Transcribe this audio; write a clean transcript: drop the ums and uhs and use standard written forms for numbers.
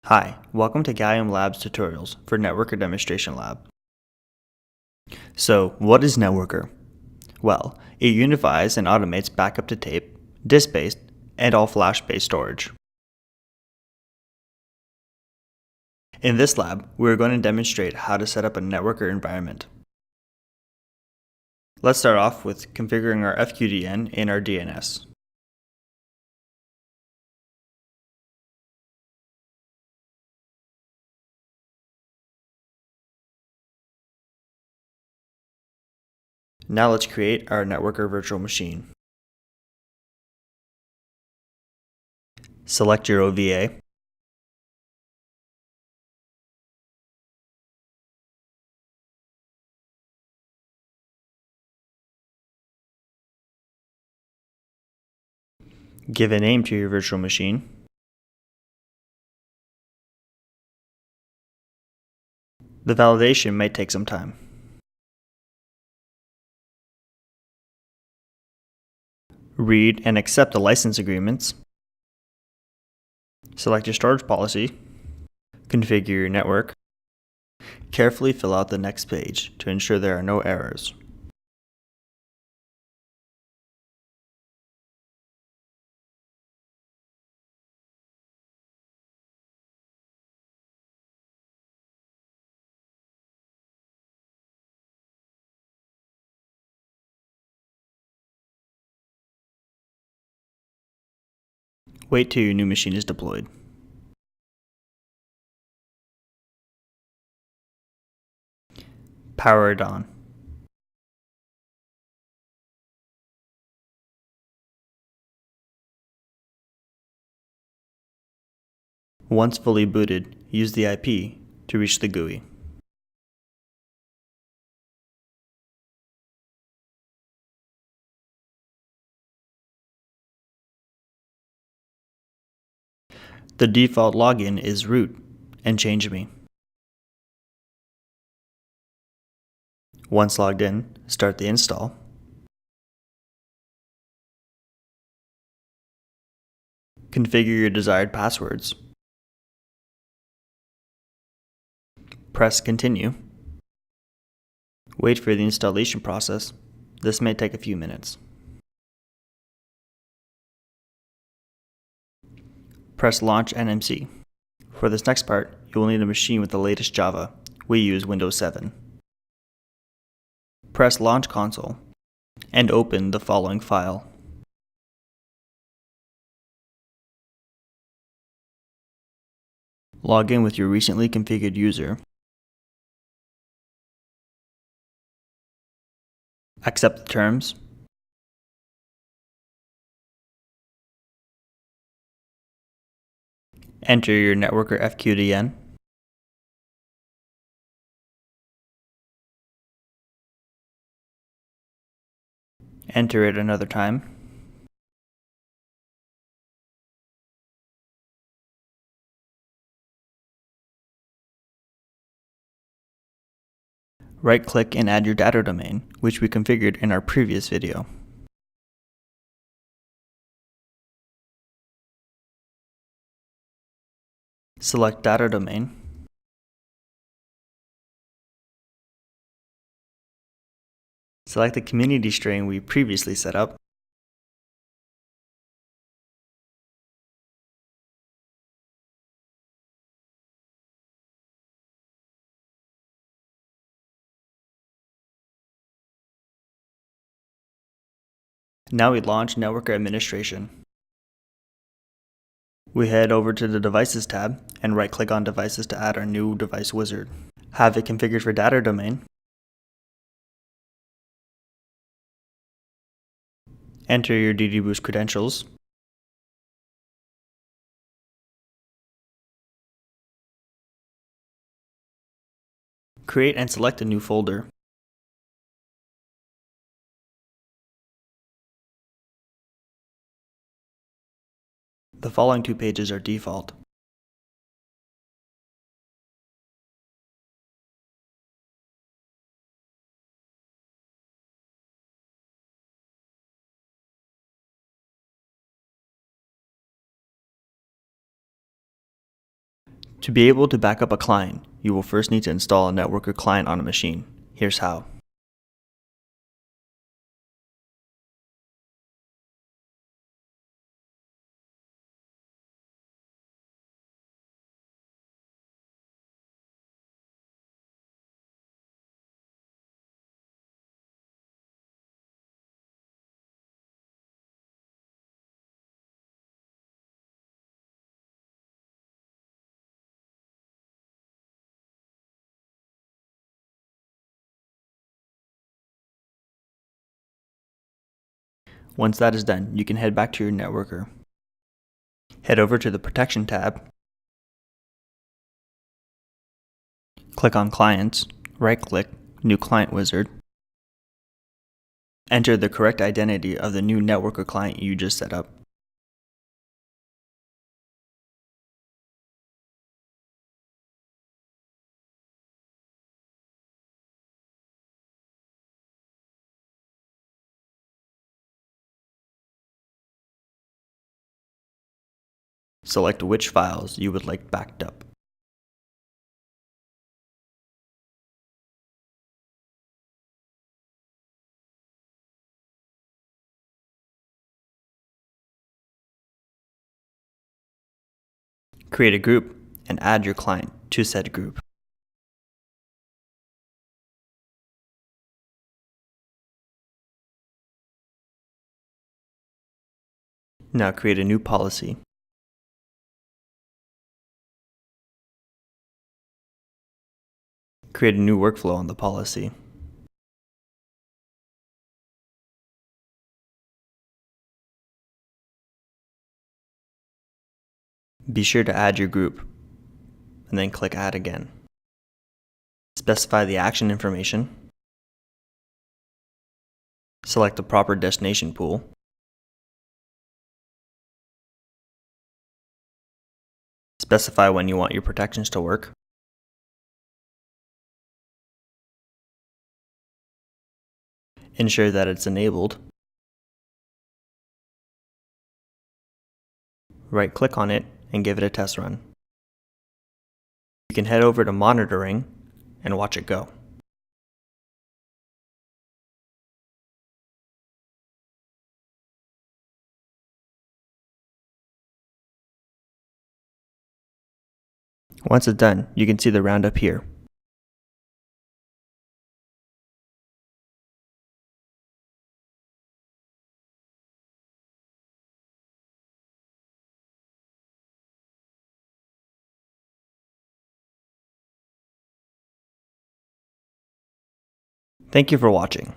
Hi, welcome to Gallium Lab's tutorials for Networker Demonstration Lab. So, what is Networker? Well, it unifies and automates backup to tape, disk-based, and all flash-based storage. In this lab, we are going to demonstrate how to set up a Networker environment. Let's start off with configuring our FQDN and our DNS. Now let's create our Networker virtual machine. Select your OVA. Give a name to your virtual machine. The validation may take some time. Read and accept the license agreements. Select your storage policy. Configure your network. Carefully fill out the next page to ensure there are no errors. Wait till your new machine is deployed. Power it on. Once fully booted, use the IP to reach the GUI. The default login is root and change me. Once logged in, start the install. Configure your desired passwords. Press continue. Wait for the installation process. This may take a few minutes. Press launch NMC. For this next part, you will need a machine with the latest Java. We use Windows 7. Press launch console and open the following file. Log in with your recently configured user. Accept the terms. Enter your Networker FQDN. Enter it another time. Right-click and add your data domain, which we configured in our previous video. Select data domain. Select the community string we previously set up. Now we launch Networker Administration. We head over to the Devices tab and right-click on Devices to add our new device wizard. Have it configured for data domain. Enter your DDBoost credentials. Create and select a new folder. The following two pages are default. To be able to back up a client, you will first need to install a Networker client on a machine. Here's how. Once that is done, you can head back to your Networker. Head over to the Protection tab, click on Clients, right-click, New Client Wizard. Enter the correct identity of the new Networker client you just set up. Select which files you would like backed up. Create a group and add your client to said group. Now create a new policy. Create a new workflow on the policy. Be sure to add your group, and then click Add again. Specify the action information. Select the proper destination pool. Specify when you want your protections to work. Ensure that it's enabled. Right-click on it and give it a test run. You can head over to Monitoring and watch it go. Once it's done, you can see the roundup here. Thank you for watching.